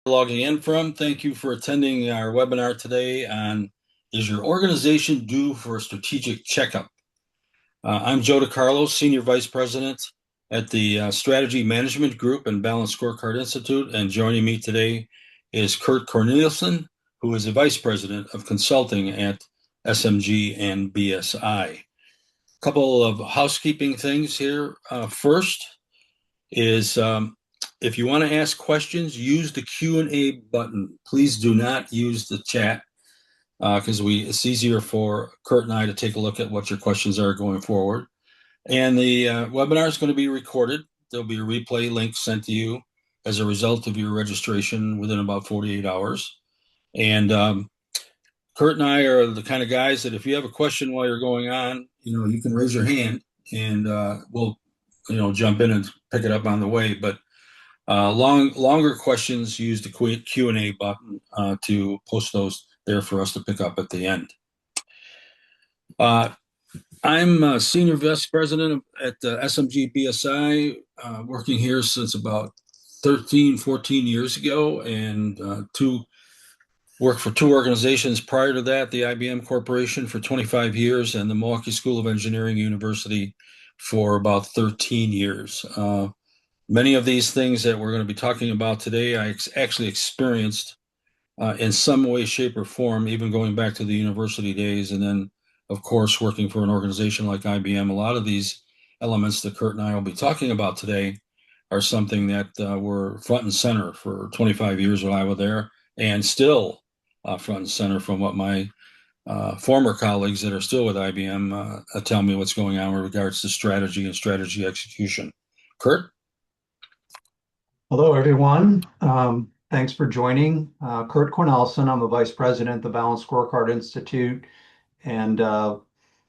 Logging in from. Thank you for attending our webinar today on Is Your Organization Due for a Strategic Checkup? I'm Joe DiCarlo, Senior Vice President at the Strategy Management Group and Balanced Scorecard Institute, and joining me today is Kurt Corneliuson, who is the Vice President of Consulting at SMG and BSI. A couple of housekeeping things here. First is if you want to ask questions, use the Q&A button. Please do not use the chat because it's easier for Kurt and I to take a look at what your questions are going forward. And the webinar is going to be recorded. There'll be a replay link sent to you as a result of your registration within about 48 hours. And Kurt and I are the kind of guys that if you have a question while you're going on, you can raise your hand and we'll, jump in and pick it up on the way. But longer questions, use the Q&A button to post those there for us to pick up at the end. I'm a Senior Vice President at SMG BSI, working here since about 13, 14 years ago, and worked for two organizations prior to that, the IBM Corporation for 25 years and the Milwaukee School of Engineering University for about 13 years. Many of these things that we're going to be talking about today, I actually experienced in some way, shape, or form, even going back to the university days. And then, of course, working for an organization like IBM. A lot of these elements that Kurt and I will be talking about today are something that were front and center for 25 years when I was there, and still front and center from what my former colleagues that are still with IBM tell me what's going on with regards to strategy and strategy execution. Kurt? Hello, everyone. Thanks for joining. Kurt Cornelson. I'm a vice president at the Balanced Scorecard Institute, and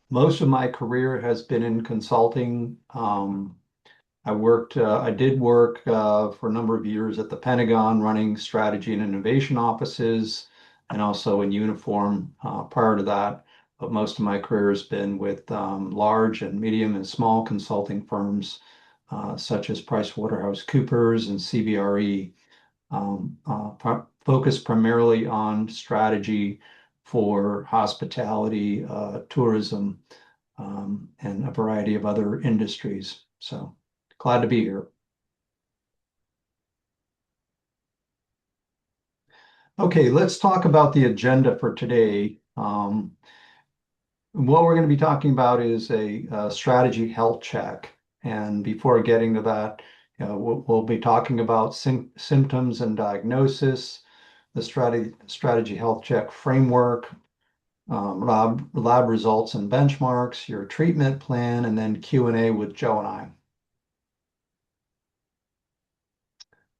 most of my career has been in consulting. I did work for a number of years at the Pentagon, running strategy and innovation offices, and also in uniform prior to that. But most of my career has been with large and medium and small consulting firms such as PricewaterhouseCoopers and CBRE, focused primarily on strategy for hospitality, tourism, and a variety of other industries. So glad to be here. Okay, let's talk about the agenda for today. What we're going to be talking about is a strategy health check. And before getting to that, we'll be talking about symptoms and diagnosis, the strategy health check framework, lab results and benchmarks, your treatment plan, and then Q&A with Joe and I.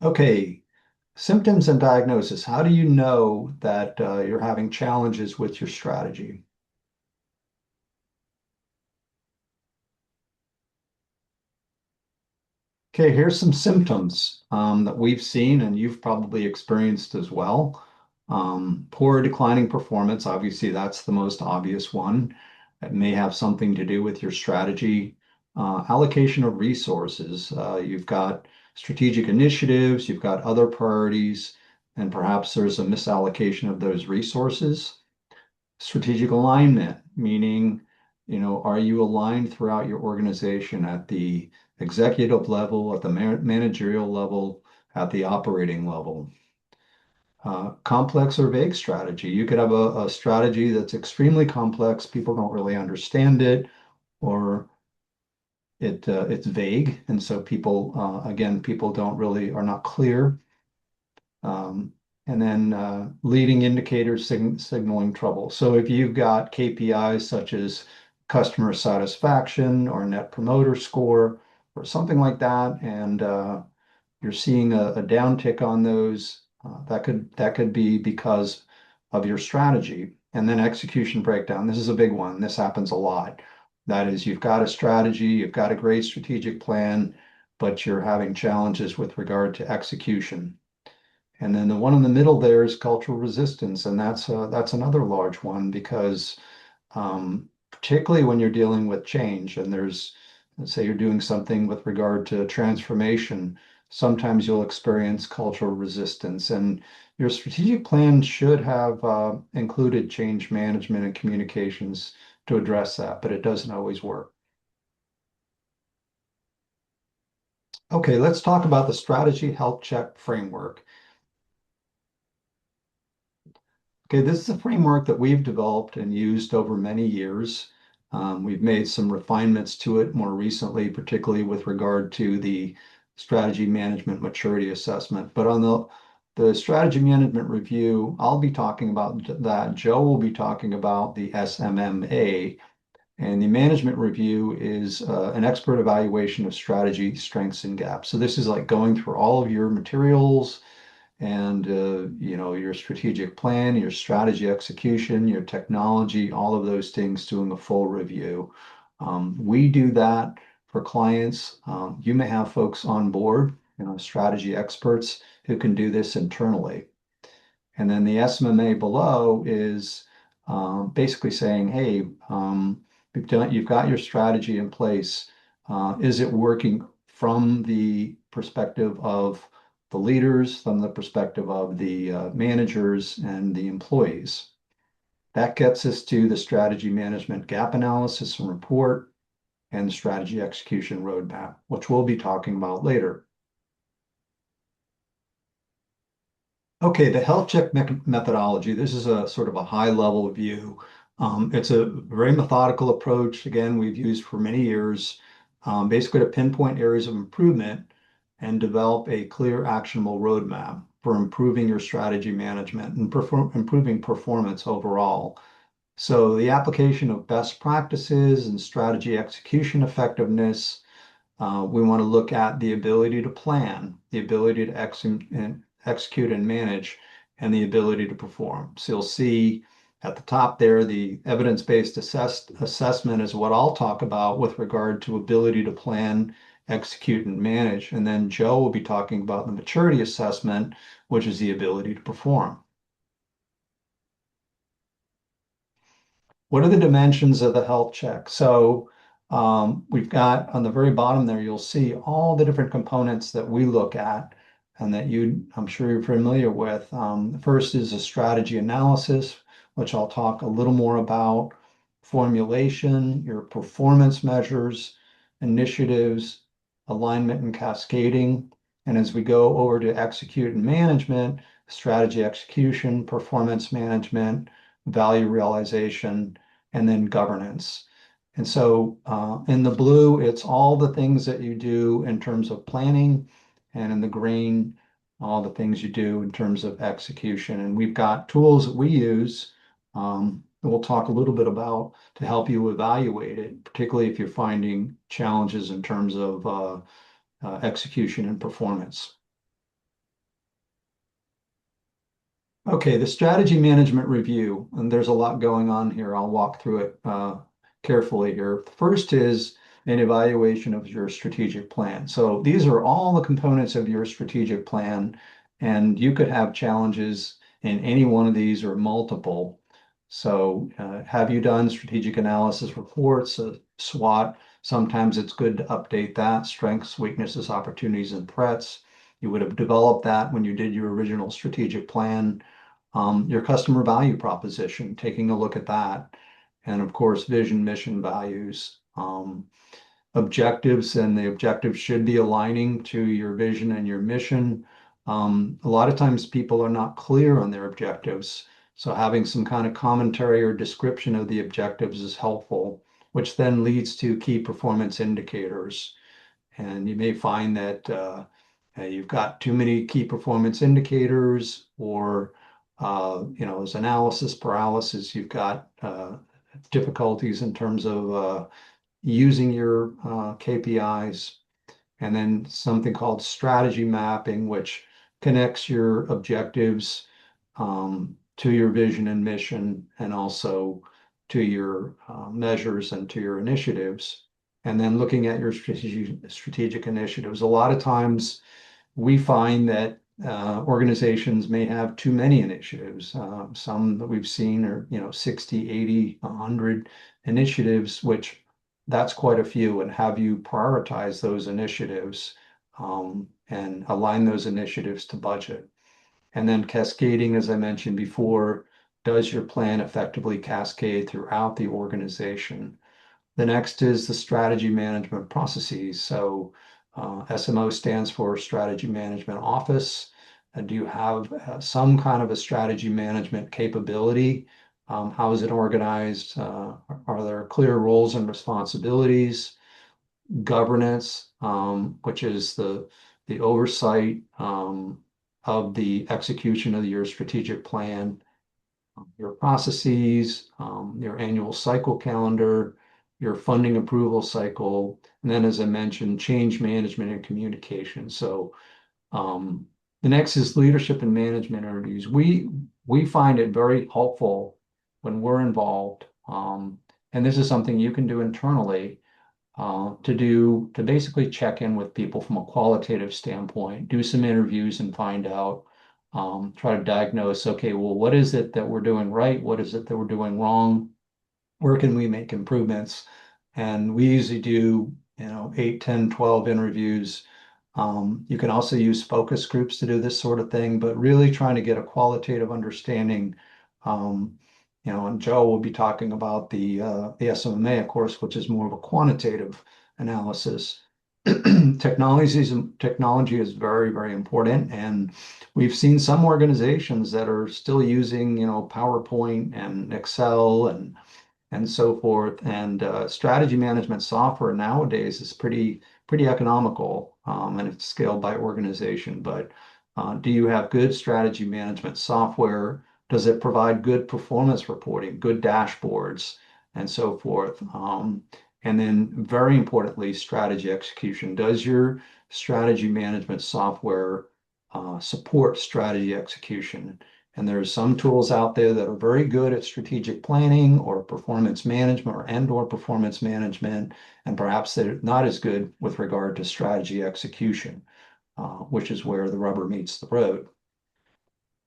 Okay, symptoms and diagnosis. How do you know that you're having challenges with your strategy? Okay, here's some symptoms that we've seen and you've probably experienced as well. Poor declining performance, obviously that's the most obvious one. It may have something to do with your strategy. Allocation of resources. You've got strategic initiatives, you've got other priorities, and perhaps there's a misallocation of those resources. Strategic alignment, meaning, are you aligned throughout your organization at the executive level, at the managerial level, at the operating level? Complex or vague strategy. You could have a strategy that's extremely complex, people don't really understand it, or it's vague, and so people don't really are not clear. And then leading indicators signaling trouble. So if you've got KPIs such as customer satisfaction or net promoter score or something like that, and you're seeing a downtick on those, that could be because of your strategy. And then execution breakdown. This is a big one. This happens a lot. That is, you've got a strategy, you've got a great strategic plan, but you're having challenges with regard to execution. And then the one in the middle there is cultural resistance, and that's another large one because particularly when you're dealing with change and let's say you're doing something with regard to transformation, sometimes you'll experience cultural resistance. And your strategic plan should have included change management and communications to address that, but it doesn't always work. Okay, let's talk about the strategy health check framework. Okay, this is a framework that we've developed and used over many years. We've made some refinements to it more recently, particularly with regard to the strategy management maturity assessment. But on the strategy management review, I'll be talking about that. Joe will be talking about the SMMA. And the management review is an expert evaluation of strategy strengths and gaps. So this is like going through all of your materials and your strategic plan, your strategy execution, your technology, all of those things, doing a full review. We do that for clients. You may have folks on board, strategy experts who can do this internally. And then the SMMA below is basically saying, hey, you've got your strategy in place. Is it working from the perspective of the leaders, from the perspective of the managers and the employees? That gets us to the strategy management gap analysis and report and the strategy execution roadmap, which we'll be talking about later. Okay, the health check methodology. This is a sort of a high level view. It's a very methodical approach. Again, we've used for many years, basically to pinpoint areas of improvement and develop a clear, actionable roadmap for improving your strategy management and improving performance overall. So the application of best practices and strategy execution effectiveness, we want to look at the ability to plan, the ability to execute and manage, and the ability to perform. So you'll see at the top there, the evidence-based assessment is what I'll talk about with regard to ability to plan, execute, and manage. And then Joe will be talking about the maturity assessment, which is the ability to perform. What are the dimensions of the health check? So we've got on the very bottom there, you'll see all the different components that we look at and that I'm sure you're familiar with. The first is a strategy analysis, which I'll talk a little more about, formulation, your performance measures, initiatives, alignment and cascading. And as we go over to execute and management, strategy execution, performance management, value realization, and then governance. And so in the blue, it's all the things that you do in terms of planning, and in the green, all the things you do in terms of execution. And we've got tools that we use that we'll talk a little bit about to help you evaluate it, particularly if you're finding challenges in terms of execution and performance. Okay, the strategy management review, and there's a lot going on here. I'll walk through it carefully here. The first is an evaluation of your strategic plan. So these are all the components of your strategic plan, and you could have challenges in any one of these or multiple. So have you done strategic analysis reports, SWOT? Sometimes it's good to update that, strengths, weaknesses, opportunities, and threats. You would have developed that when you did your original strategic plan. Your customer value proposition, taking a look at that. And of course, vision, mission, values, objectives, and the objectives should be aligning to your vision and your mission. A lot of times people are not clear on their objectives. So having some kind of commentary or description of the objectives is helpful, which then leads to key performance indicators. And you may find that you've got too many key performance indicators, or as analysis paralysis, you've got difficulties in terms of using your KPIs. And then something called strategy mapping, which connects your objectives to your vision and mission, and also to your measures and to your initiatives. And then looking at your strategic initiatives. A lot of times we find that organizations may have too many initiatives. Some that we've seen are, 60, 80, 100 initiatives, which that's quite a few. And have you prioritize those initiatives and align those initiatives to budget. And then cascading, as I mentioned before, does your plan effectively cascade throughout the organization? The next is the strategy management processes. So SMO stands for Strategy Management Office. Do you have some kind of a strategy management capability? How is it organized? Are there clear roles and responsibilities? Governance, which is the oversight of the execution of your strategic plan, your processes, your annual cycle calendar, your funding approval cycle, and then, as I mentioned, change management and communication. So the next is leadership and management interviews. We find it very helpful when we're involved, and this is something you can do internally to basically check in with people from a qualitative standpoint, do some interviews and find out, try to diagnose, okay, well, what is it that we're doing right? What is it that we're doing wrong? Where can we make improvements? And we usually do, 8, 10, 12 interviews. You can also use focus groups to do this sort of thing, but really trying to get a qualitative understanding. Um, and Joe will be talking about the SMMA, of course, which is more of a quantitative analysis. Technology is very, very important, and we've seen some organizations that are still using, PowerPoint and Excel and so forth. And strategy management software nowadays is pretty economical, and it's scaled by organization. But do you have good strategy management software? Does it provide good performance reporting, good dashboards, and so forth? And then, very importantly, strategy execution. Does your strategy management software support strategy execution? And there's some tools out there that are very good at strategic planning or performance management or performance management, and perhaps they're not as good with regard to strategy execution, which is where the rubber meets the road.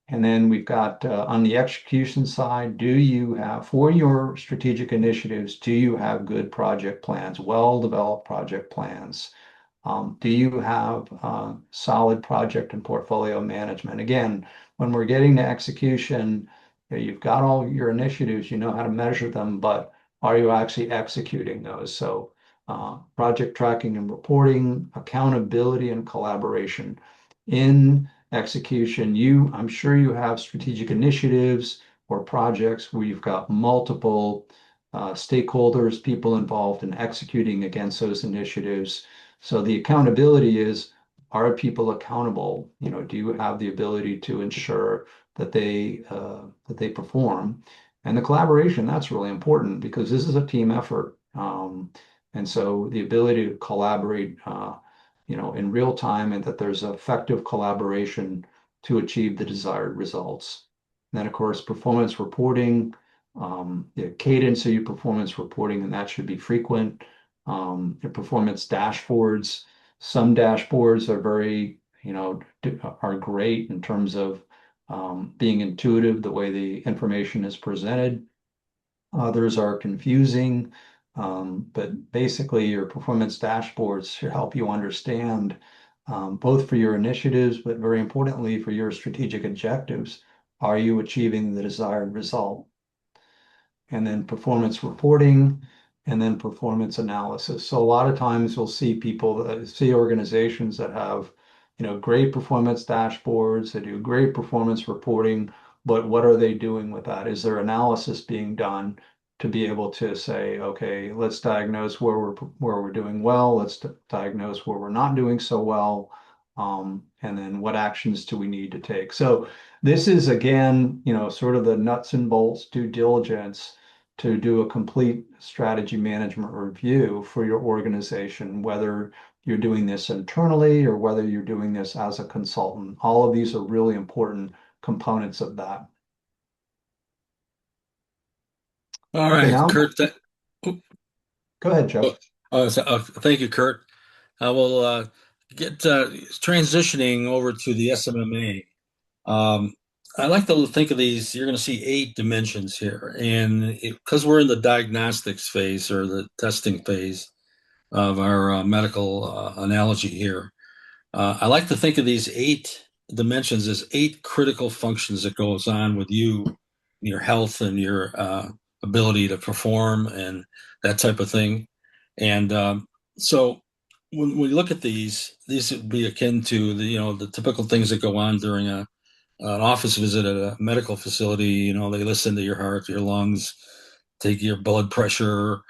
And then we've got on the execution side, do you have, for your strategic initiatives, do you have good project plans, well-developed project plans? Do you have solid project and portfolio management? Again, when we're getting to execution, you've got all your initiatives, you know how to measure them, but are you actually executing those? So project tracking and reporting, accountability and collaboration. In execution, I'm sure you have strategic initiatives or projects where you've got multiple stakeholders, people involved in executing against those initiatives. So the accountability is, are people accountable? Do you have the ability to ensure that they perform? And the collaboration, that's really important because this is a team effort. And so the ability to collaborate, in real time and that there's effective collaboration to achieve the desired results. And then, of course, performance reporting, the cadence of your performance reporting, and that should be frequent. Your performance dashboards. Some dashboards are are great in terms of being intuitive, the way the information is presented. Others are confusing, but basically your performance dashboards should help you understand both for your initiatives, but very importantly for your strategic objectives. Are you achieving the desired result? And then performance reporting, and then performance analysis. So a lot of times we'll see see organizations that have, great performance dashboards, they do great performance reporting, but what are they doing with that? Is there analysis being done to be able to say, okay, let's diagnose where we're doing well, let's diagnose where we're not doing so well, and then what actions do we need to take? So this is again, sort of the nuts and bolts due diligence to do a complete strategy management review for your organization, whether you're doing this internally or whether you're doing this as a consultant. All of these are really important components of that. All Okay, right, now Kurt. go ahead, Joe. Thank you, Kurt. I will get transitioning over to the SMMA. I like to think of these, you're going to see 8 dimensions here. And because we're in the diagnostics phase or the testing phase of our medical analogy here, I like to think of these eight dimensions as eight critical functions that goes on with you, your health and your ability to perform and that type of thing. And so when we look at these would be akin to the typical things that go on during an office visit at a medical facility. They listen to your heart, your lungs, take your blood pressure,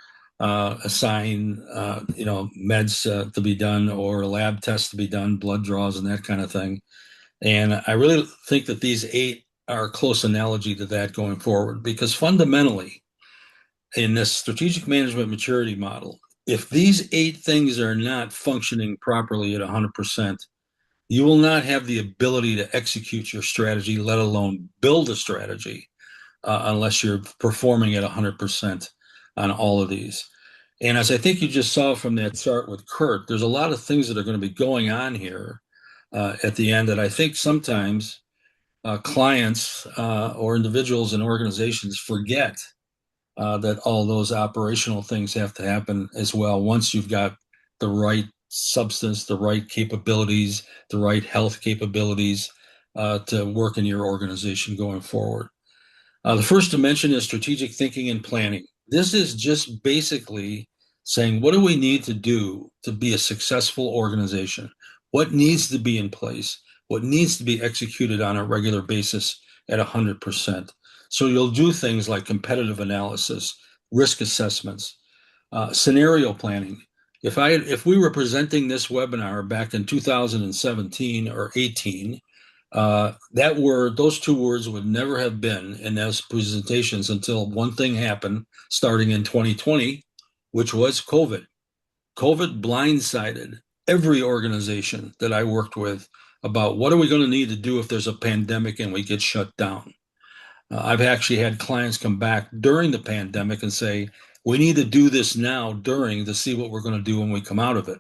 assign meds to be done or lab tests to be done, blood draws and that kind of thing. And I really think that these eight are a close analogy to that going forward because fundamentally in this strategic management maturity model, if these eight things are not functioning properly at 100%, you will not have the ability to execute your strategy, let alone build a strategy, unless you're performing at 100% on all of these. And as I think you just saw from that chart with Kurt, there's a lot of things that are going to be going on here at the end that I think sometimes clients or individuals and organizations forget that all those operational things have to happen as well once you've got the right substance, the right capabilities, the right health capabilities to work in your organization going forward. The first dimension is strategic thinking and planning. This is just basically saying, what do we need to do to be a successful organization? What needs to be in place? What needs to be executed on a regular basis at 100%? So you'll do things like competitive analysis, risk assessments, scenario planning. If we were presenting this webinar back in 2017 or 18, those two words would never have been in those presentations until one thing happened starting in 2020, which was COVID. COVID blindsided every organization that I worked with about what are we going to need to do if there's a pandemic and we get shut down. I've actually had clients come back during the pandemic and say, we need to do this now during to see what we're going to do when we come out of it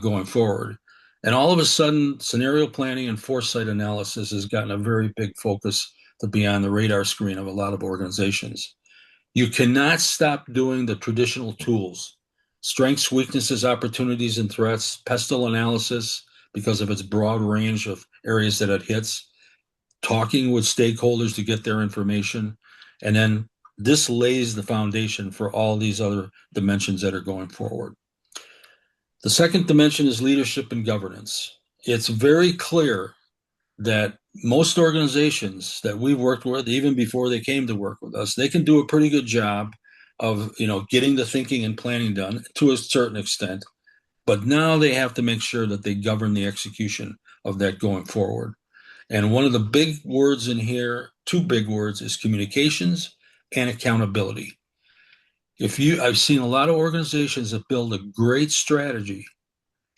going forward. And all of a sudden, scenario planning and foresight analysis has gotten a very big focus to be on the radar screen of a lot of organizations. You cannot stop doing the traditional tools, strengths, weaknesses, opportunities, and threats, pestle analysis, because of its broad range of areas that it hits, talking with stakeholders to get their information. And then this lays the foundation for all these other dimensions that are going forward. The second dimension is leadership and governance. It's very clear that most organizations that we've worked with, even before they came to work with us, they can do a pretty good job of getting the thinking and planning done to a certain extent. But now they have to make sure that they govern the execution of that going forward. And one of the big words in here, two big words, is communications and accountability. I've seen a lot of organizations that build a great strategy,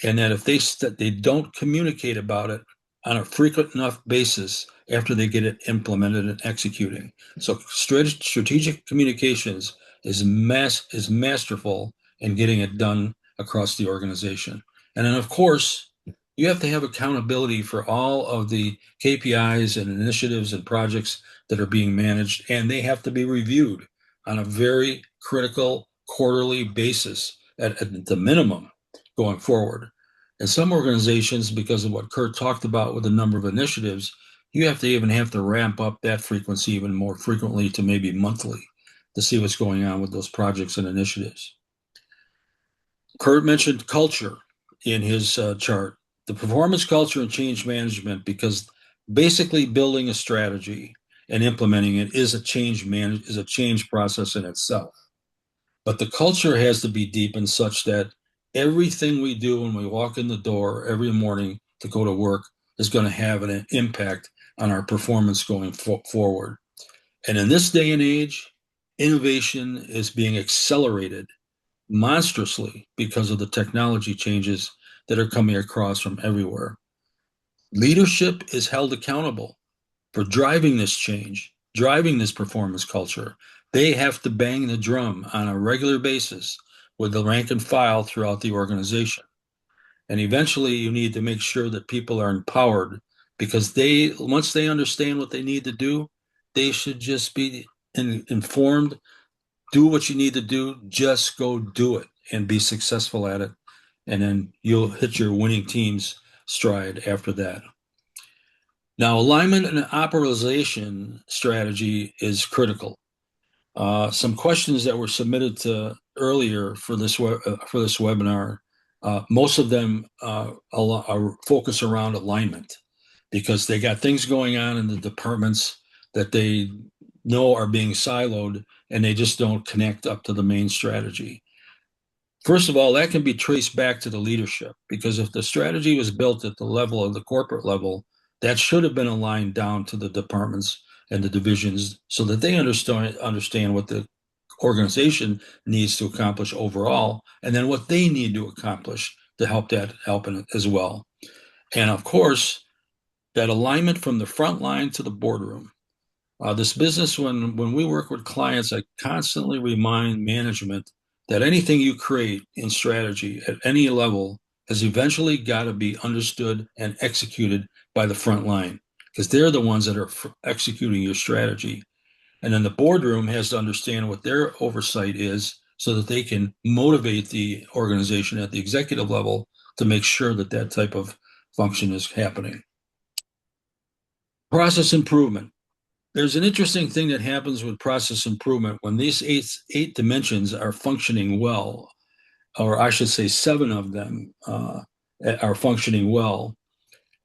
and that if they don't communicate about it on a frequent enough basis after they get it implemented and executing. So strategic communications is masterful in getting it done across the organization. And then of course, you have to have accountability for all of the KPIs and initiatives and projects that are being managed, and they have to be reviewed on a very critical quarterly basis at the minimum going forward. And some organizations, because of what Kurt talked about with the number of initiatives, you have to ramp up that frequency even more frequently to maybe monthly to see what's going on with those projects and initiatives. Kurt mentioned culture in his chart, the performance culture and change management, because basically building a strategy and implementing it is a change process in itself. But the culture has to be deepened such that everything we do when we walk in the door every morning to go to work is going to have an impact on our performance going forward. And in this day and age, innovation is being accelerated monstrously because of the technology changes that are coming across from everywhere. Leadership is held accountable for driving this change, driving this performance culture. They have to bang the drum on a regular basis with the rank and file throughout the organization. And eventually, you need to make sure that people are empowered because once they understand what they need to do, they should just be informed. Do what you need to do, just go do it and be successful at it. And then you'll hit your winning teams stride after that. Now, alignment and operationalization strategy is critical. Some questions that were submitted to earlier for for this webinar, most of them are focus around alignment because they got things going on in the departments that they know are being siloed and they just don't connect up to the main strategy. First of all, that can be traced back to the leadership because if the strategy was built at the level of the corporate level, that should have been aligned down to the departments and the divisions so that they understand what the organization needs to accomplish overall and then what they need to accomplish to help it as well. And of course, that alignment from the front line to the boardroom. This business, when we work with clients, I constantly remind management that anything you create in strategy at any level has eventually got to be understood and executed by the front line because they're the ones that are executing your strategy. And then the boardroom has to understand what their oversight is so that they can motivate the organization at the executive level to make sure that that type of function is happening. Process improvement. There's an interesting thing that happens with process improvement when these eight dimensions are functioning well, or I should say seven of them are functioning well,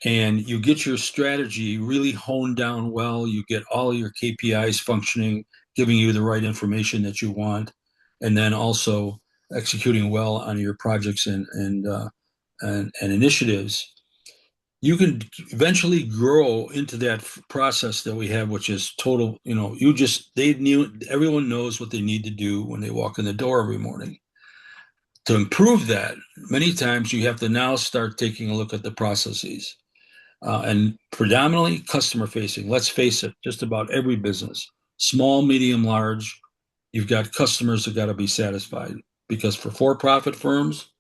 and you get your strategy really honed down well. You get all your KPIs functioning, giving you the right information that you want, and then also executing well on your projects and initiatives. You can eventually grow into that process that we have, which is total. Everyone knows what they need to do when they walk in the door every morning. To improve that, many times you have to now start taking a look at the processes and predominantly customer facing. Let's face it, just about every business, small, medium, large, you've got customers that got to be satisfied because for-profit firms,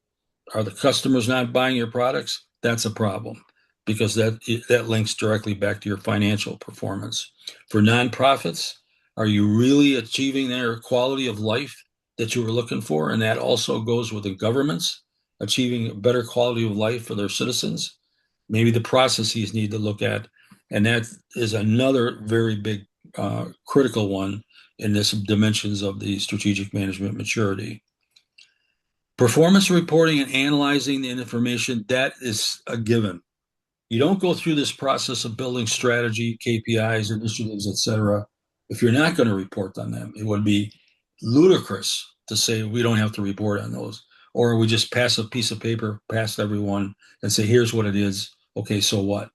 are the customers not buying your products? That's a problem because that links directly back to your financial performance. For nonprofits, are you really achieving their quality of life that you were looking for? And that also goes with the governments achieving a better quality of life for their citizens. Maybe the processes need to look at, and that is another very big critical one in this dimensions of the strategic management maturity. Performance reporting and analyzing the information, that is a given. You don't go through this process of building strategy, KPIs, initiatives, etc. if you're not going to report on them. It would be ludicrous to say we don't have to report on those, or we just pass a piece of paper past everyone and say, here's what it is. Okay, so what?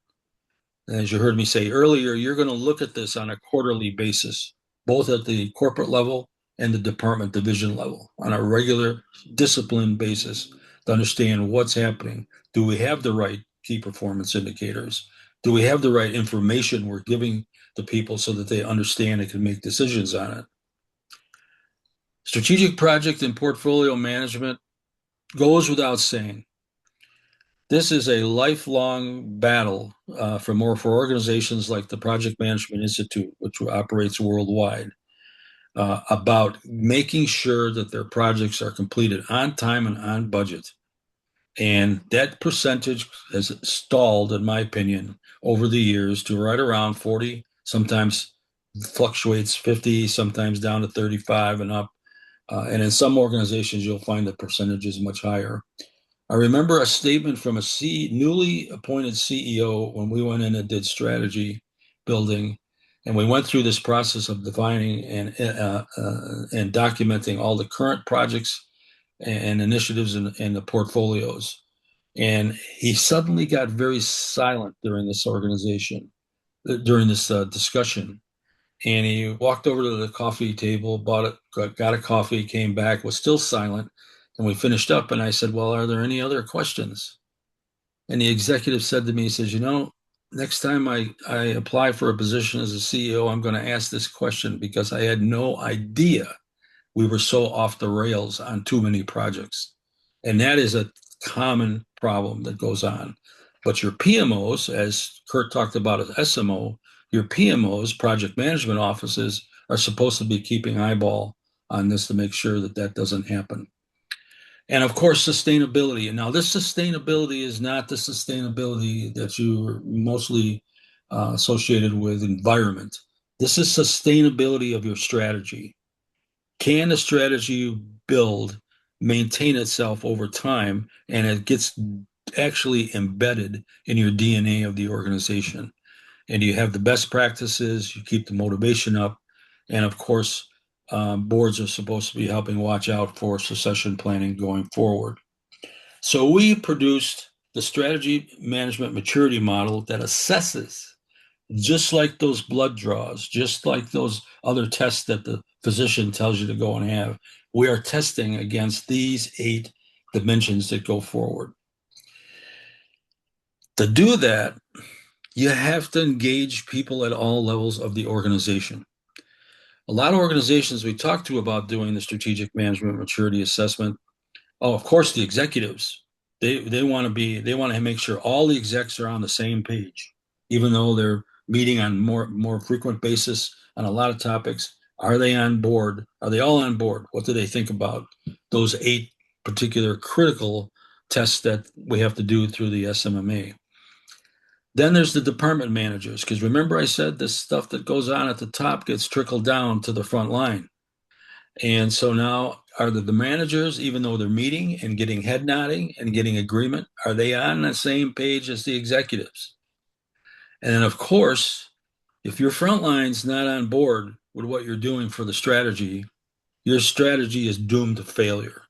As you heard me say earlier, you're going to look at this on a quarterly basis, both at the corporate level and the department division level on a regular disciplined basis to understand what's happening. Do we have the right key performance indicators? Do we have the right information we're giving to people so that they understand and can make decisions on it? Strategic project and portfolio management goes without saying. This is a lifelong battle for organizations like the Project Management Institute, which operates worldwide, about making sure that their projects are completed on time and on budget. And that percentage has stalled, in my opinion, over the years to right around 40, sometimes fluctuates 50, sometimes down to 35 and up. And in some organizations, you'll find the percentage is much higher. I remember a statement from a newly appointed CEO when we went in and did strategy building, and we went through this process of defining and documenting all the current projects and initiatives in the portfolios. And he suddenly got very silent during this discussion. And he walked over to the coffee table, got a coffee, came back, was still silent. And we finished up, and I said, well, are there any other questions? And the executive said to me, he says, next time I apply for a position as a CEO, I'm going to ask this question because I had no idea we were so off the rails on too many projects. And that is a common problem that goes on. But your PMOs, as Kurt talked about as SMO, your PMOs, project management offices, are supposed to be keeping eyeball on this to make sure that that doesn't happen. And of course, sustainability. And now, this sustainability is not the sustainability that you're mostly associated with environment. This is sustainability of your strategy. Can the strategy you build maintain itself over time and it gets actually embedded in your DNA of the organization? And you have the best practices, you keep the motivation up, and of course, boards are supposed to be helping watch out for succession planning going forward. So we produced the strategy management maturity model that assesses, just like those blood draws, just like those other tests that the physician tells you to go and have. We are testing against these 8 dimensions that go forward. To do that, you have to engage people at all levels of the organization. A lot of organizations we talk to about doing the strategic management maturity assessment. Oh, of course, the executives. They want to be they want to make sure all the execs are on the same page, even though they're meeting on more frequent basis on a lot of topics. Are they on board? Are they all on board? What do they think about those 8 particular critical tests that we have to do through the SMMA? Then there's the department managers, because remember I said this stuff that goes on at the top gets trickled down to the front line. And so now, are the managers, even though they're meeting and getting head nodding and getting agreement, are they on the same page as the executives? And then, of course, if your front line's not on board with what you're doing for the strategy, your strategy is doomed to failure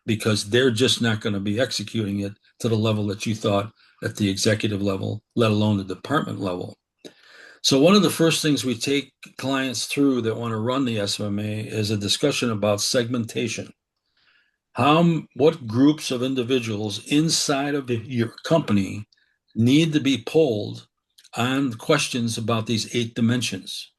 because they're just not going to be executing it to the level that you thought at the executive level, let alone the department level. So one of the first things we take clients through that want to run the SMMA is a discussion about segmentation. What groups of individuals inside of your company need to be polled on questions about these 8 dimensions?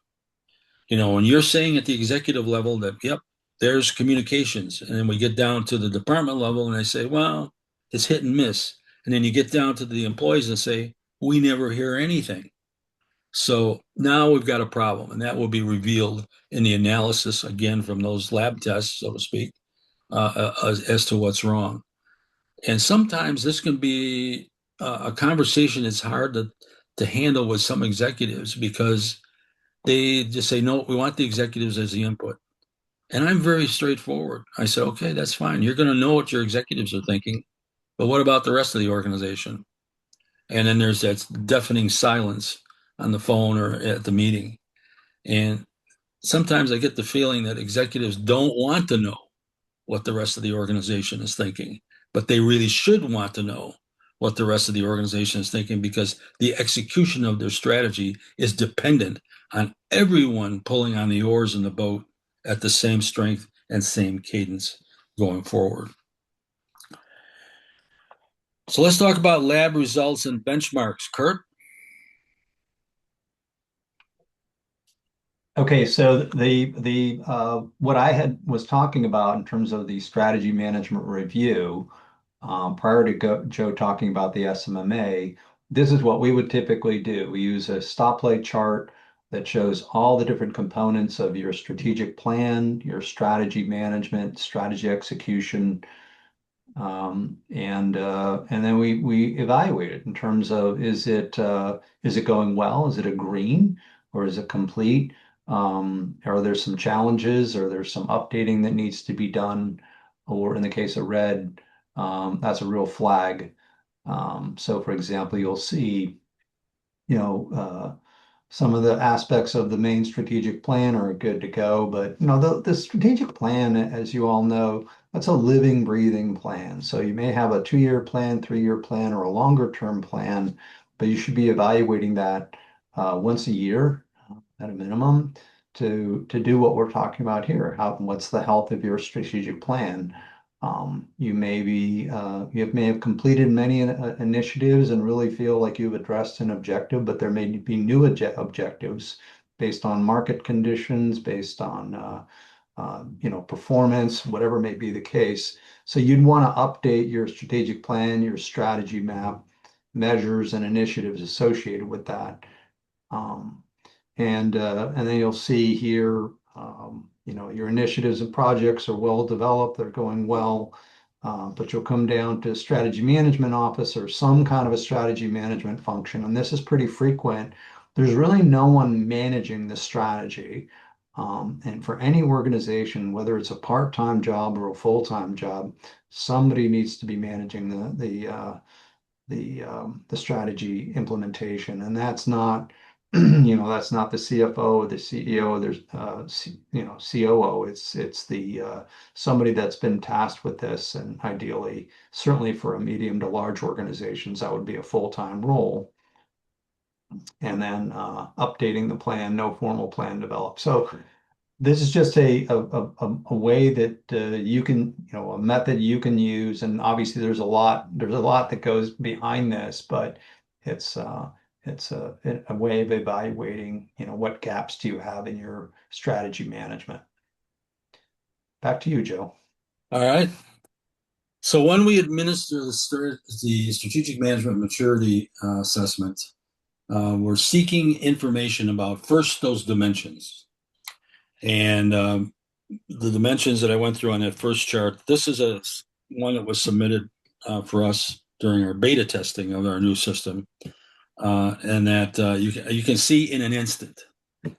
When you're saying at the executive level that, yep, there's communications, and then we get down to the department level and they say, well, it's hit and miss. And then you get down to the employees and say, we never hear anything. So now we've got a problem, and that will be revealed in the analysis again from those lab tests, so to speak, as to what's wrong. And sometimes this can be a conversation that's hard to handle with some executives because they just say, no, we want the executives as the input. And I'm very straightforward. I said, okay, that's fine. You're going to know what your executives are thinking, but what about the rest of the organization? And then there's that deafening silence on the phone or at the meeting. And sometimes I get the feeling that executives don't want to know what the rest of the organization is thinking, but they really should want to know what the rest of the organization is thinking because the execution of their strategy is dependent on everyone pulling on the oars in the boat at the same strength and same cadence going forward. So let's talk about lab results and benchmarks. Kurt? Okay, so the what I had was talking about in terms of the strategy management review, prior to Joe talking about the SMMA, this is what we would typically do. We use a stoplight chart that shows all the different components of your strategic plan, your strategy management, strategy execution, and then we evaluate it in terms of is it going well? Is it a green or is it complete? Are there some challenges or there's some updating that needs to be done? Or in the case of red, that's a real flag. So for example, you'll see, you know, some of the aspects of the main strategic plan are good to go, but the strategic plan, as you all know, that's a living, breathing plan. So you may have a 2-year plan, 3-year plan, or a longer term plan, but you should be evaluating that once a year at a minimum to do what we're talking about here. What's the health of your strategic plan? You may have completed many initiatives and really feel like you've addressed an objective, but there may be new objectives based on market conditions, based on performance, whatever may be the case. So you'd want to update your strategic plan, your strategy map, measures and initiatives associated with that. Um, and then you'll see here, your initiatives and projects are well developed, they're going well. but you'll come down to strategy management office or some kind of a strategy management function. And this is pretty frequent. There's really no one managing the strategy. And for any organization, whether it's a part-time job or a full-time job, somebody needs to be managing the strategy implementation, and that's not that's not the CFO or the CEO. There's COO. It's the somebody that's been tasked with this, and ideally, certainly for a medium to large organizations, that would be a full-time role. And then updating the plan, no formal plan developed. So this is just a way that you can, a method you can use. And obviously there's a lot that goes behind this, but it's a way of evaluating, what gaps do you have in your strategy management. Back to you, Joe. All right. So when we administer the strategic management maturity assessment, we're seeking information about first those dimensions. And the dimensions that I went through on that first chart, this is one that was submitted for us during our beta testing of our new system. And that you can see in an instant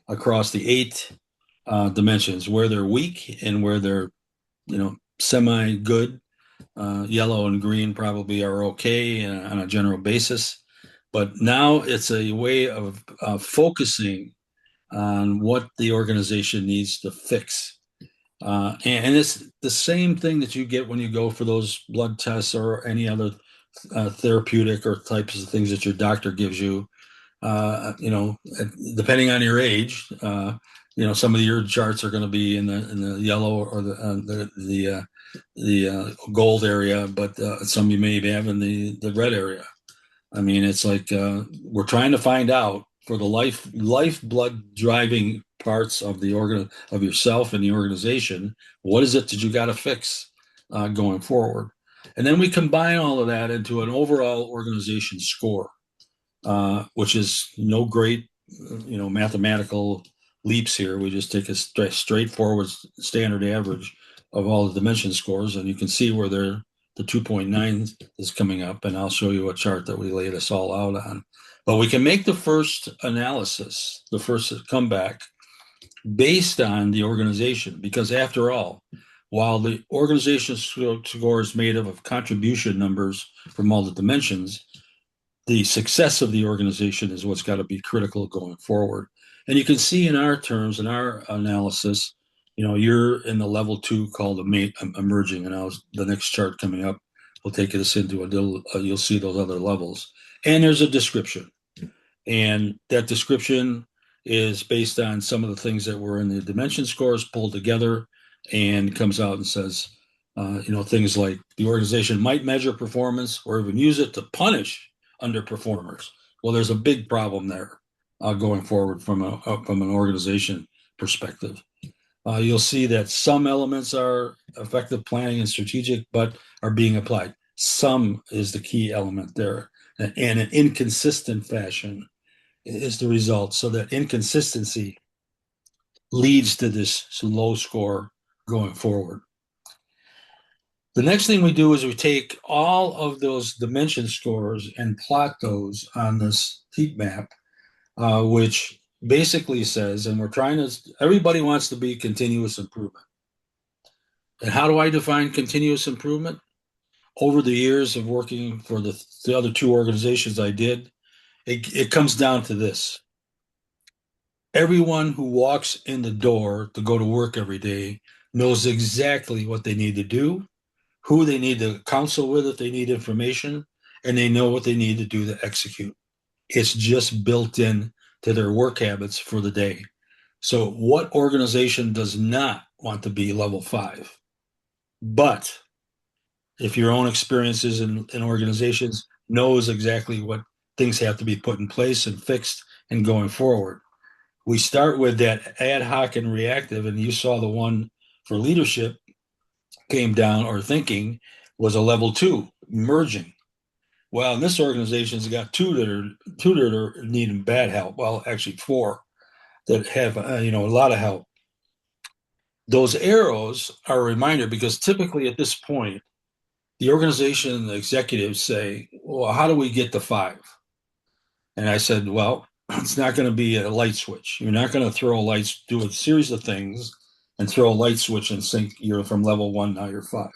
across the 8 dimensions where they're weak and where they're, semi good. Yellow and green probably are okay on a general basis. But now it's a way of focusing on what the organization needs to fix. And it's the same thing that you get when you go for those blood tests or any other therapeutic or types of things that your doctor gives you. Depending on your age, some of your charts are going to be in the yellow or the gold area, but some you may have in the red area. I mean, it's like we're trying to find out for the lifeblood driving parts of the of yourself and the organization. What is it that you got to fix going forward? And then we combine all of that into an overall organization score, which is no great, mathematical leaps here. We just take a straightforward standard average of all the dimension scores, and you can see where the 2.9 is coming up, and I'll show you a chart that we lay this all out on. But we can make the first analysis, the first comeback, based on the organization, because after all, while the organization score is made up of contribution numbers from all the dimensions, the success of the organization is what's got to be critical going forward. And you can see in our terms, in our analysis, you're in the level 2 called emerging. And the next chart coming up will take us into you'll see those other levels. And there's a description. And that description is based on some of the things that were in the dimension scores pulled together and comes out and says, things like the organization might measure performance or even use it to punish underperformers. Well, there's a big problem there going forward from an organization perspective. You'll see that some elements are effective planning and strategic, but are being applied. Some is the key element there, and an inconsistent fashion is the result. So that inconsistency leads to this low score going forward. The next thing we do is we take all of those dimension scores and plot those on this heat map, which basically says, and everybody wants to be continuous improvement. And how do I define continuous improvement? Over the years of working for the other 2 organizations I did, it comes down to this. Everyone who walks in the door to go to work every day knows exactly what they need to do, who they need to counsel with if they need information, and they know what they need to do to execute. It's just built in to their work habits for the day. So what organization does not want to be level 5? But if your own experiences in organizations knows exactly what things have to be put in place and fixed and going forward. We start with that ad hoc and reactive, and you saw the one for leadership came down, or thinking was a level 2 merging. Well, this organization's got two that are needing bad help. Well, actually 4 that have a lot of help. Those arrows are a reminder, because typically at this point the organization executives say, well, how do we get to five? And I said, well, it's not going to be a light switch. You're not going to throw a light, do a series of things and throw a light switch and think you're from level one, now you're five.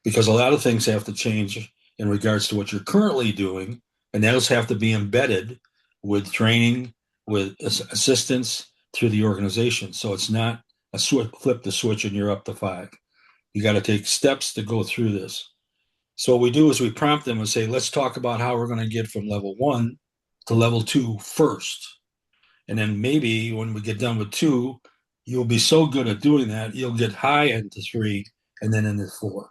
Because a lot of things have to change in regards to what you're currently doing. And those have to be embedded with training, with assistance through the organization. So it's not a flip the switch and you're up to five. You got to take steps to go through this. So what we do is we prompt them and say, let's talk about how we're going to get from level one to level two first. And then maybe when we get done with two, you'll be so good at doing that, you'll get high into three and then into four.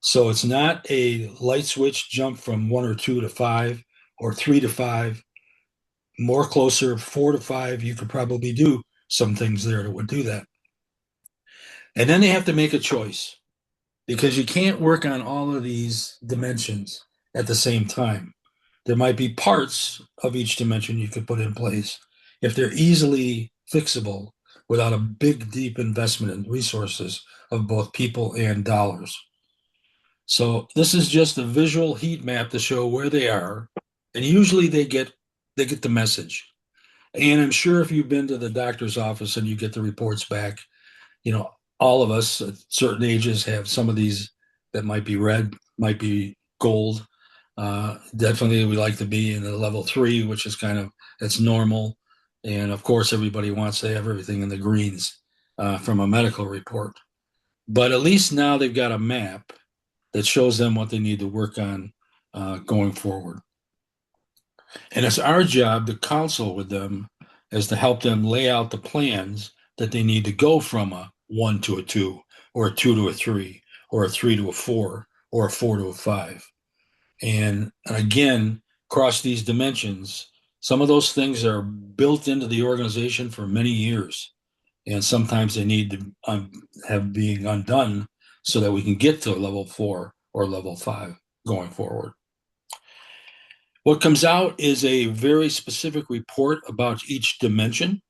So it's not a light switch jump from one or two to five or three to five, more closer, four to five. You could probably do some things there that would do that. And then they have to make a choice because you can't work on all of these dimensions at the same time. There might be parts of each dimension you could put in place if they're easily fixable without a big, deep investment in resources of both people and dollars. So this is just a visual heat map to show where they are, and usually they get the message. And I'm sure if you've been to the doctor's office and you get the reports back, you know, all of us at certain ages have some of these that might be red, might be gold. Definitely, we like to be in the level three, which is kind of it's normal. And of course, everybody wants to have everything in the greens from a medical report. But at least now they've got a map that shows them what they need to work on going forward. And it's our job to counsel with them as to help them lay out the plans that they need to go from a one to a two, or a two to a three, or a three to a four, or a four to a five. And again, across these dimensions, some of those things are built into the organization for many years. And sometimes they need to have being undone so that we can get to level four or level five going forward. What comes out is a very specific report about each dimension.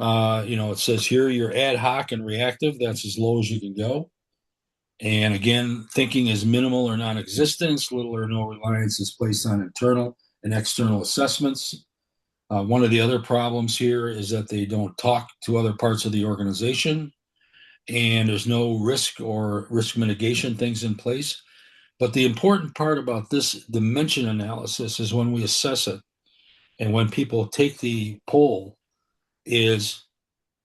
It says here you're ad hoc and reactive. That's as low as you can go. And again, thinking is minimal or non-existent. Little or no reliance is placed on internal and external assessments. One of the other problems here is that they don't talk to other parts of the organization, and there's no risk or risk mitigation things in place. But the important part about this dimension analysis is when we assess it and when people take the poll is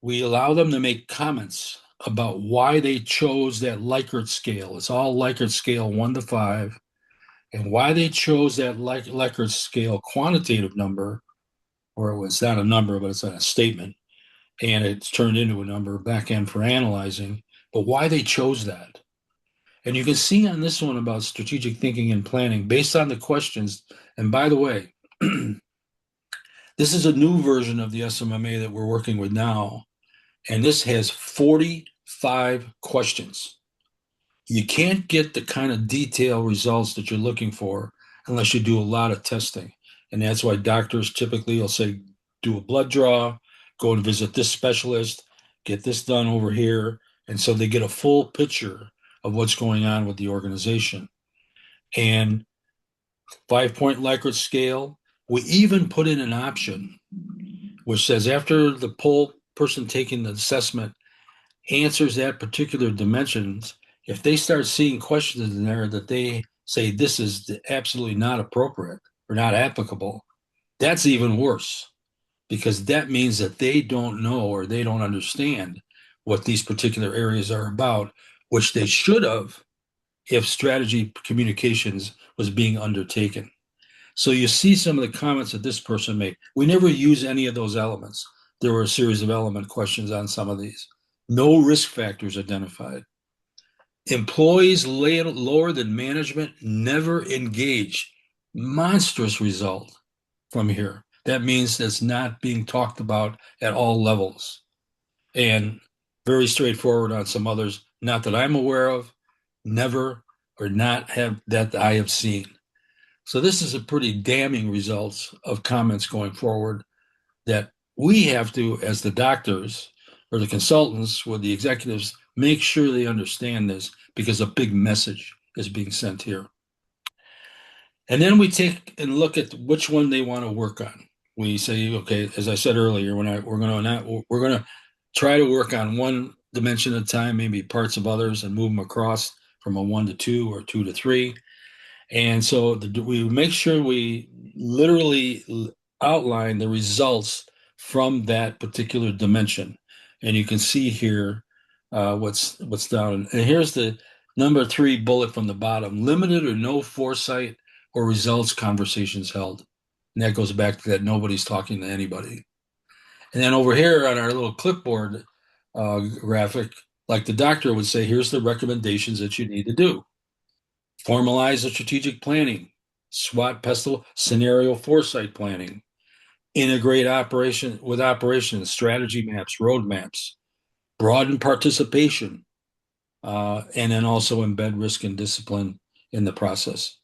we allow them to make comments about why they chose that Likert scale. It's all Likert scale 1 to 5, and why they chose that Likert scale quantitative number, or it was not a number, but it's a statement, and it's turned into a number back end for analyzing, but why they chose that. And you can see on this one about strategic thinking and planning based on the questions. And by the way, this is a new version of the SMMA that we're working with now. And this has 45 questions. You can't get the kind of detailed results that you're looking for unless you do a lot of testing. And that's why doctors typically will say, do a blood draw, go and visit this specialist, get this done over here. And so they get a full picture of what's going on with the organization. And 5-point Likert scale, we even put in an option which says after the poll person taking the assessment answers that particular dimensions, if they start seeing questions in there that they say this is absolutely not appropriate or not applicable, that's even worse because that means that they don't know or they don't understand what these particular areas are about, which they should have if strategy communications was being undertaken. So you see some of the comments that this person made. We never use any of those elements. There were a series of element questions on some of these. No risk factors identified. Employees lower than management never engage. Monstrous result from here. That means that's not being talked about at all levels. And very straightforward on some others, not that I'm aware of, never or not have that I have seen. So this is a pretty damning results of comments going forward that we have to, as the doctors or the consultants with the executives, make sure they understand this because a big message is being sent here. And then we take and look at which one they want to work on. We say, okay, as I said earlier, we're going to try to work on one dimension at a time, maybe parts of others, and move them across from a 1 to 2 or 2 to 3. And so we make sure we literally outline the results from that particular dimension. And you can see here what's down. And here's the number 3 bullet from the bottom: limited or no foresight or results conversations held. And that goes back to that nobody's talking to anybody. And then over here on our little clipboard graphic, like the doctor would say, here's the recommendations that you need to do. Formalize the strategic planning, SWOT pestle scenario foresight planning, integrate operation with operations, strategy maps, roadmaps, broaden participation, and then also embed risk and discipline in the process.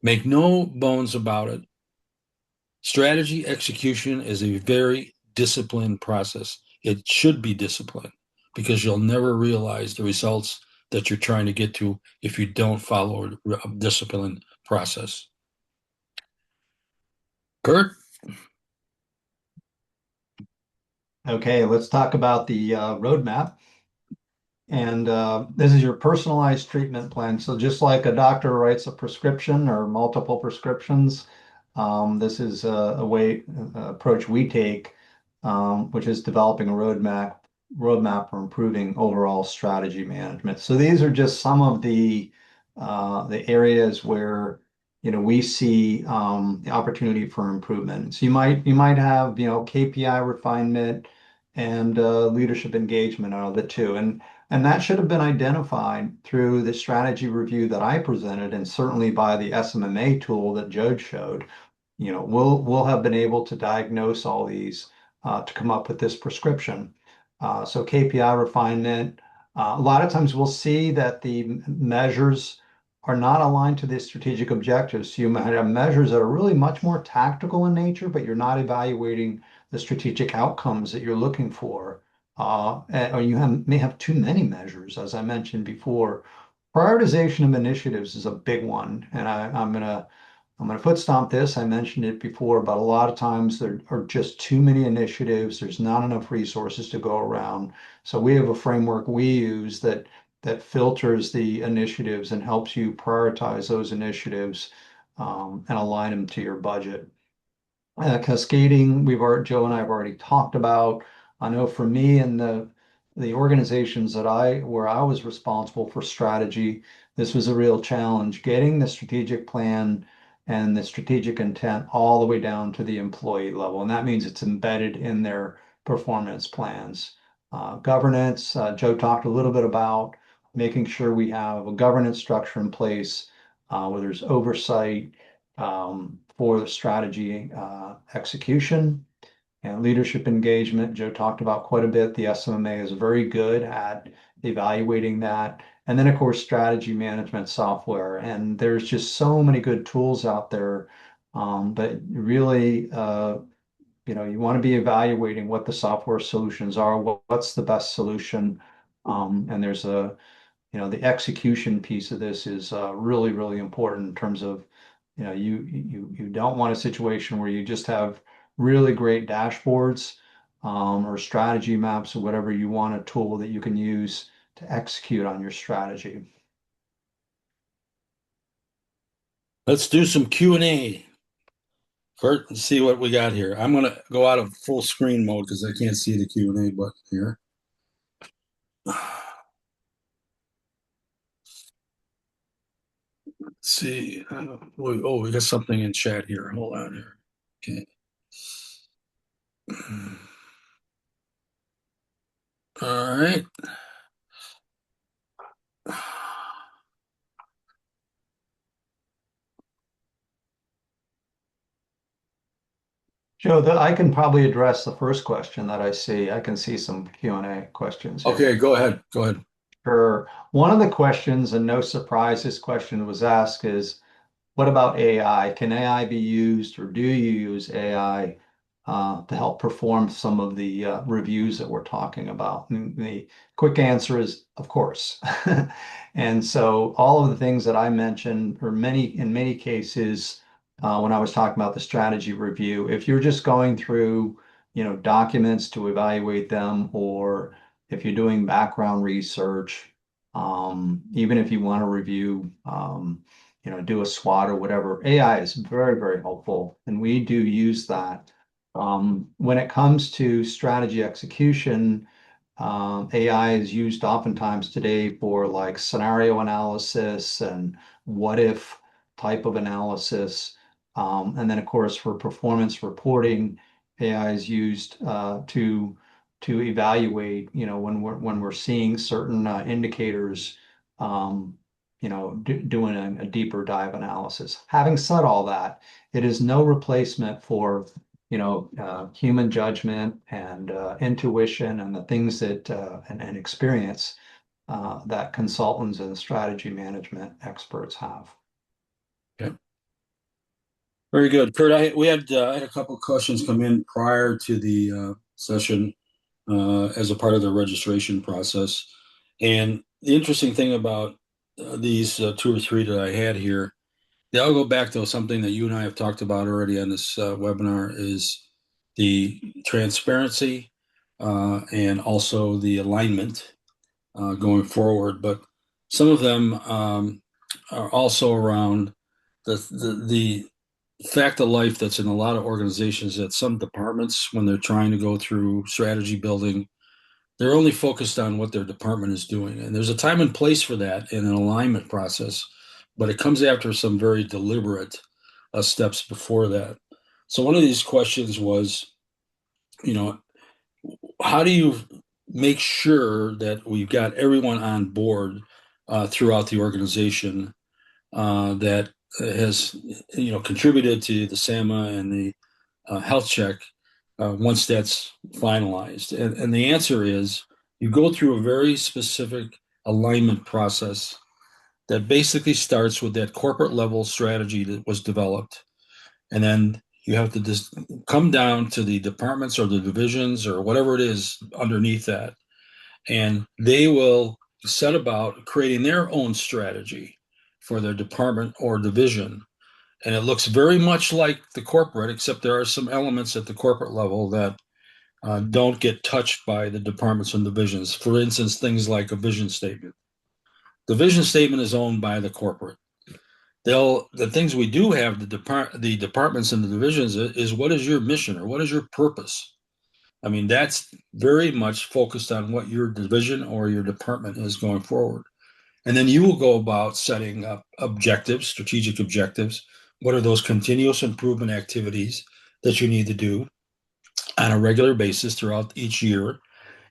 Make no bones about it. Strategy execution is a very disciplined process. It should be disciplined because you'll never realize the results that you're trying to get to if you don't follow a disciplined process. Kurt? Okay, let's talk about the roadmap. And this is your personalized treatment plan. So just like a doctor writes a prescription or multiple prescriptions, this is a way approach we take, which is developing a roadmap for improving overall strategy management. So these are just some of the areas where we see the opportunity for improvement. So you might have KPI refinement and leadership engagement out of the two, and that should have been identified through the strategy review that I presented, and certainly by the SMMA tool that Joe showed. We'll have been able to diagnose all these to come up with this prescription. So KPI refinement, a lot of times we'll see that the measures are not aligned to the strategic objectives. So you might have measures that are really much more tactical in nature, but you're not evaluating the strategic outcomes that you're looking for. Or may have too many measures, as I mentioned before. Prioritization of initiatives is a big one, and I'm gonna foot stomp this. I mentioned it before, but a lot of times there are just too many initiatives. There's not enough resources to go around. So we have a framework we use that filters the initiatives and helps you prioritize those initiatives and align them to your budget. Cascading, Joe and I have already talked about. I know for me and the organizations where I was responsible for strategy, this was a real challenge, getting the strategic plan and the strategic intent all the way down to the employee level. And that means it's embedded in their performance plans. Governance, Joe talked a little bit about making sure we have a governance structure in place where there's oversight for the strategy execution and leadership engagement. Joe talked about quite a bit. The SMMA is very good at evaluating that. And then, of course, strategy management software. And there's just so many good tools out there. But really, you want to be evaluating what the software solutions are, what's the best solution. And the execution piece of this is really, really important in terms of, you don't want a situation where you just have really great dashboards or strategy maps or whatever. You want a tool that you can use to execute on your strategy. Let's do some Q&A. Kurt, let's see what we got here. I'm going to go out of full screen mode because I can't see the Q&A button here. Let's see. We got something in chat here. Hold on here. Okay. All right. Joe, I can probably address the first question that I see. I can see some Q&A questions here. Okay, go ahead. Go ahead. Sure. One of the questions, and no surprise, this question was asked is, what about AI? Can AI be used or do you use AI to help perform some of the reviews that we're talking about? And the quick answer is, of course. And so all of the things that I mentioned, or in many cases, when I was talking about the strategy review, if you're just going through, documents to evaluate them, or if you're doing background research, even if you want to review, do a SWOT or whatever, AI is very, very helpful, and we do use that. When it comes to strategy execution, AI is used oftentimes today for like scenario analysis and what if type of analysis. And then, of course, for performance reporting, AI is used to evaluate, when we're seeing certain indicators, doing a deeper dive analysis. Having said all that, it is no replacement for human judgment and intuition and the things that and experience that consultants and strategy management experts have. Okay. Very good. Kurt, I had a couple of questions come in prior to the session as a part of the registration process. And the interesting thing about these two or three that I had here, they all go back to something that you and I have talked about already on this webinar is the transparency and also the alignment going forward. But some of them are also around the fact of life that's in a lot of organizations that some departments, when they're trying to go through strategy building, they're only focused on what their department is doing. And there's a time and place for that in an alignment process, but it comes after some very deliberate steps before that. So one of these questions was, you know, how do you make sure that we've got everyone on board throughout the organization that has, contributed to the SAMA and the health check once that's finalized? And the answer is you go through a very specific alignment process that basically starts with that corporate level strategy that was developed. And then you have to just come down to the departments or the divisions or whatever it is underneath that. And they will set about creating their own strategy for their department or division. And it looks very much like the corporate, except there are some elements at the corporate level that don't get touched by the departments and divisions. For instance, things like a vision statement. The vision statement is owned by the corporate. The things we do have the departments and the divisions is what is your mission or what is your purpose? I mean, that's very much focused on what your division or your department is going forward. And then you will go about setting up objectives, strategic objectives. What are those continuous improvement activities that you need to do on a regular basis throughout each year?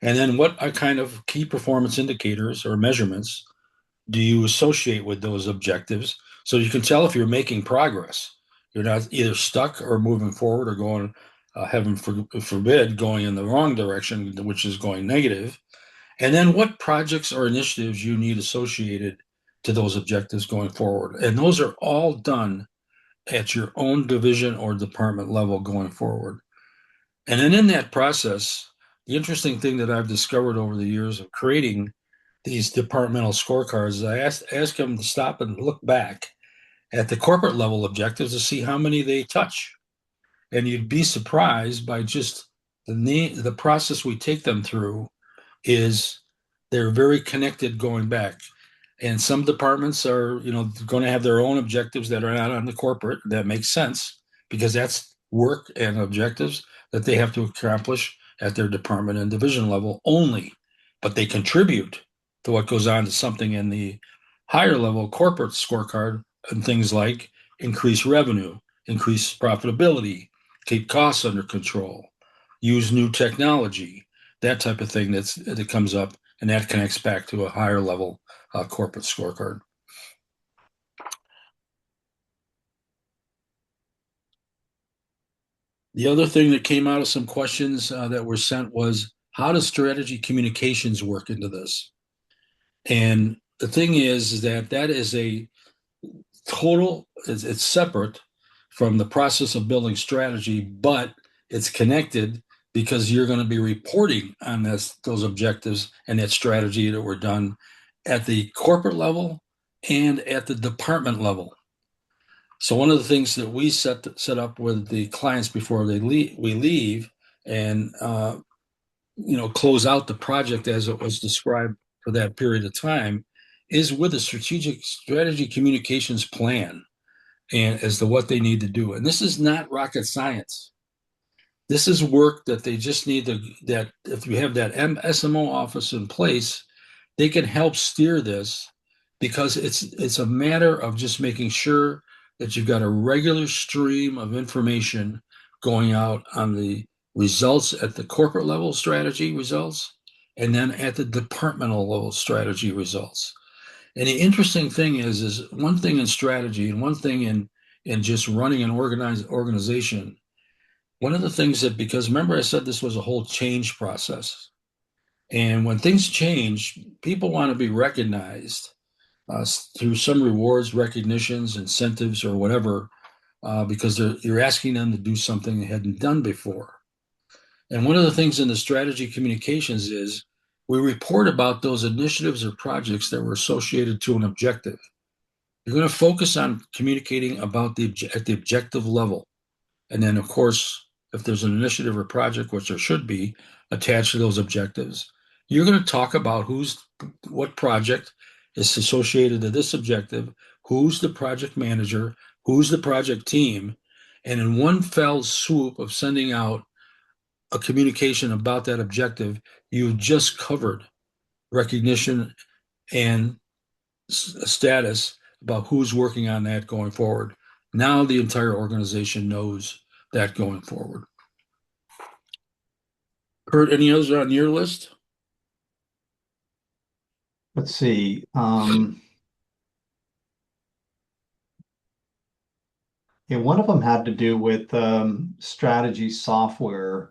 And then what are kind of key performance indicators or measurements do you associate with those objectives so you can tell if you're making progress? You're not either stuck or moving forward or going, heaven forbid, going in the wrong direction, which is going negative. And then what projects or initiatives you need associated to those objectives going forward. And those are all done at your own division or department level going forward. And then in that process, the interesting thing that I've discovered over the years of creating these departmental scorecards is ask them to stop and look back at the corporate level objectives to see how many they touch. And you'd be surprised by just the process we take them through is they're very connected going back. And some departments are, going to have their own objectives that are not on the corporate. That makes sense because that's work and objectives that they have to accomplish at their department and division level only. But they contribute to what goes on to something in the higher level corporate scorecard and things like increase revenue, increase profitability, keep costs under control, use new technology, that type of thing that comes up, and that connects back to a higher level corporate scorecard. The other thing that came out of some questions that were sent was how does strategy communications work into this? And the thing is that that is a it's separate from the process of building strategy, but it's connected because you're going to be reporting on those objectives and that strategy that were done at the corporate level and at the department level. So one of the things that we set up with the clients before we leave, and close out the project as it was described for that period of time, is with a strategy communications plan and as to what they need to do. And this is not rocket science. This is work that they just need to, that if you have that SMO office in place, they can help steer this, because it's a matter of just making sure that you've got a regular stream of information going out on the results at the corporate level strategy results, and then at the departmental level strategy results. And the interesting thing is one thing in strategy and one thing in just running an organized organization. One of the things that, because remember I said this was a whole change process, and when things change, people want to be recognized through some rewards, recognitions, incentives, or whatever, because you're asking them to do something they hadn't done before. And one of the things in the strategy communications is we report about those initiatives or projects that were associated to an objective. You're going to focus on communicating about at the objective level. And then, of course, if there's an initiative or project, which there should be, attached to those objectives, you're going to talk about what project is associated to this objective, who's the project manager, who's the project team. And in one fell swoop of sending out a communication about that objective, you've just covered recognition and status about who's working on that going forward. Now the entire organization knows that going forward. Kurt, any others on your list? Let's see. Yeah, one of them had to do with strategy software,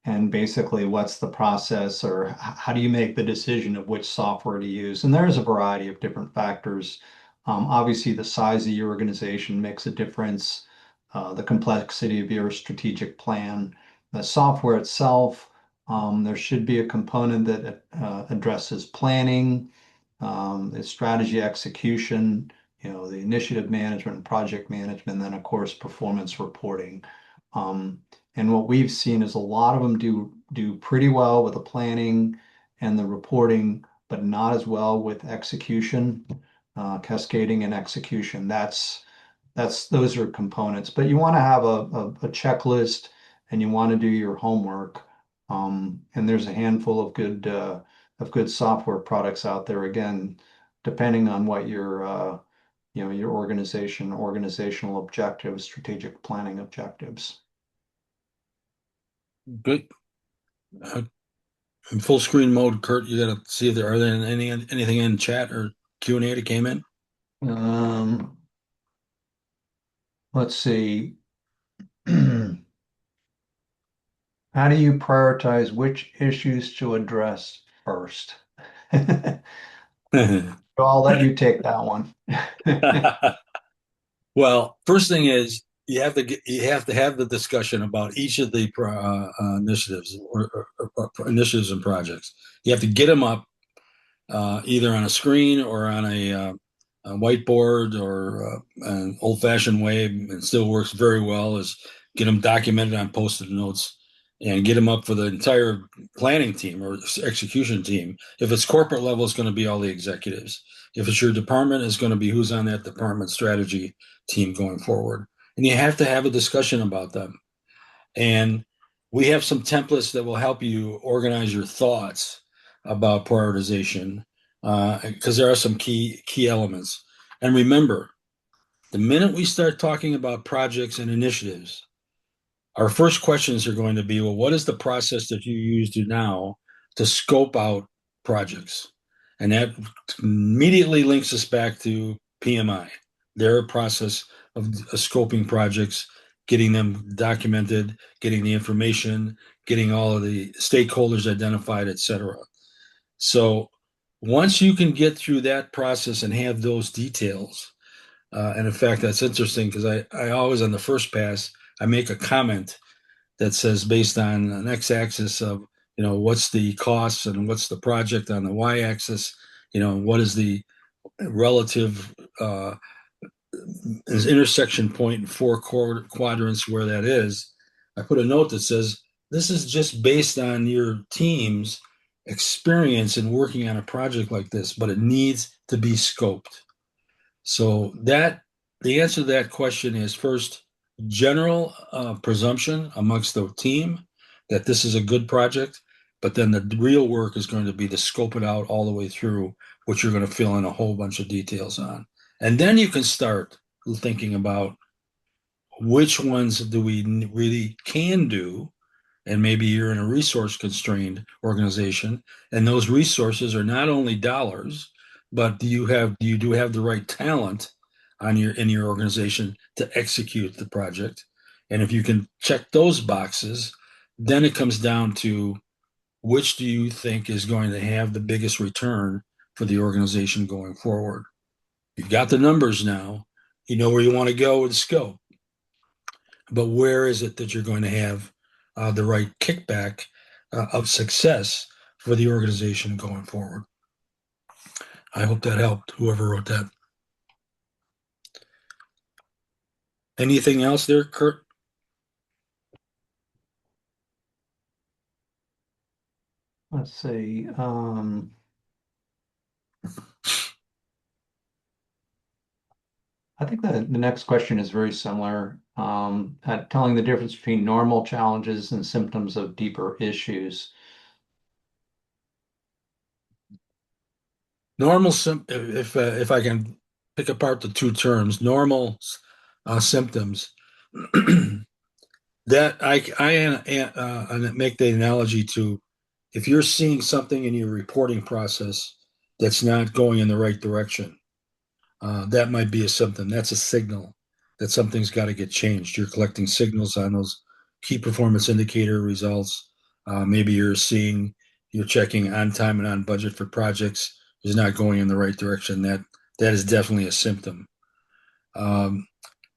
and basically what's the process, or how do you make the decision of which software to use? And there's a variety of different factors. Obviously, the size of your organization makes a difference, the complexity of your strategic plan, the software itself. There should be a component that addresses planning, the strategy execution, the initiative management, project management, and then of course performance reporting. Um, and what we've seen is a lot of them do pretty well with the planning and the reporting, but not as well with execution, cascading and execution. Those are components. But you want to have a checklist, and you want to do your homework. And there's a handful of good software products out there. Again, depending on what your organizational objectives, strategic planning objectives. Good. In full screen mode, Kurt, you got to see if there anything in chat or Q&A that came in. Um, let's see. How do you prioritize which issues to address first? I'll let you take that one. Well, first thing is you have to have the discussion about each of the initiatives or initiatives and projects. You have to get them up either on a screen or on a whiteboard, or an old-fashioned way, and still works very well, is get them documented on post-it notes and get them up for the entire planning team or execution team. If it's corporate level, it's going to be all the executives. If it's your department, it's going to be who's on that department strategy team going forward. And you have to have a discussion about them. And we have some templates that will help you organize your thoughts about prioritization, because there are some key elements. And remember, the minute we start talking about projects and initiatives, our first questions are going to be, well, what is the process that you use now to scope out projects? And that immediately links us back to PMI, their process of scoping projects, getting them documented, getting the information, getting all of the stakeholders identified, et cetera. So once you can get through that process and have those details, and in fact, that's interesting because I always, on the first pass, I make a comment that says based on an x-axis of, what's the cost and what's the project on the y-axis, what is the relative intersection point in four quadrants where that is. I put a note that says this is just based on your team's experience in working on a project like this, but it needs to be scoped. So that the answer to that question is first general presumption amongst the team that this is a good project, but then the real work is going to be to scope it out all the way through, which you're going to fill in a whole bunch of details on. And then you can start thinking about which ones do we really can do, and maybe you're in a resource constrained organization, and those resources are not only dollars, but do you have the right talent on your in your organization to execute the project? And if you can check those boxes, then it comes down to which do you think is going to have the biggest return for the organization going forward. You've got the numbers now, you know where you want to go with scope, but where is it that you're going to have the right kickback of success for the organization going forward? I hope that helped, whoever wrote that. Anything else there, Kurt? Let's see. I think that the next question is very similar, at telling the difference between normal challenges and symptoms of deeper issues. If I can pick apart the two terms, normal symptoms, that I make the analogy to if you're seeing something in your reporting process that's not going in the right direction. That might be a symptom. That's a signal that something's got to get changed. You're collecting signals on those key performance indicator results. Maybe you're checking on time and on budget for projects is not going in the right direction. That is definitely a symptom. Um,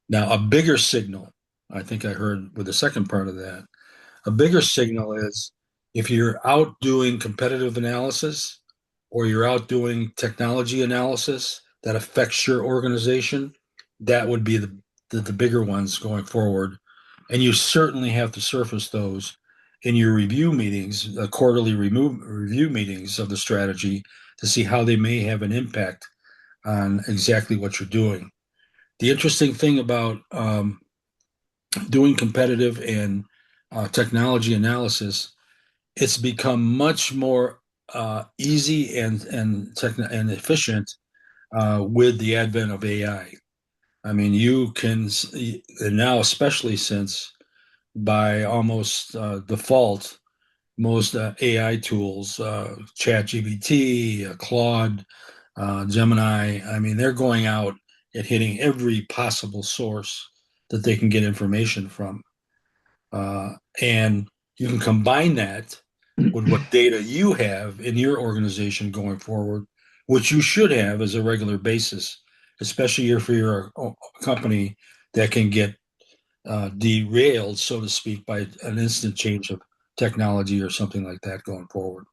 Now, a bigger signal, I think I heard with the second part of that, a bigger signal is if you're out doing competitive analysis or you're out doing technology analysis that affects your organization, that would be the bigger ones going forward. And you certainly have to surface those in your review meetings, quarterly review meetings of the strategy to see how they may have an impact on exactly what you're doing. The interesting thing about doing competitive and technology analysis, it's become much more easy and efficient with the advent of AI. I mean, you can and now, especially since by almost default, most AI tools, ChatGPT, Claude, Gemini, I mean, they're going out and hitting every possible source that they can get information from. And you can combine that with what data you have in your organization going forward, which you should have as a regular basis, especially if you're a company that can get derailed, so to speak, by an instant change of technology or something like that going forward.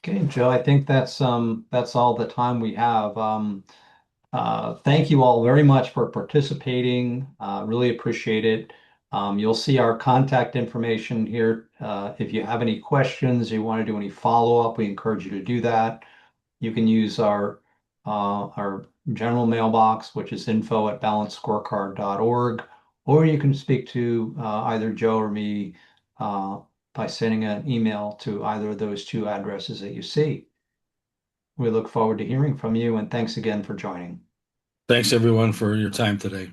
Okay, Joe, I think that's all the time we have. Thank you all very much for participating. Really appreciate it. You'll see our contact information here. If you have any questions, you want to do any follow-up, we encourage you to do that. You can use our general mailbox, which is info@balancescorecard.org, or you can speak to either Joe or me by sending an email to either of those two addresses that you see. We look forward to hearing from you, and thanks again for joining. Thanks, everyone, for your time today.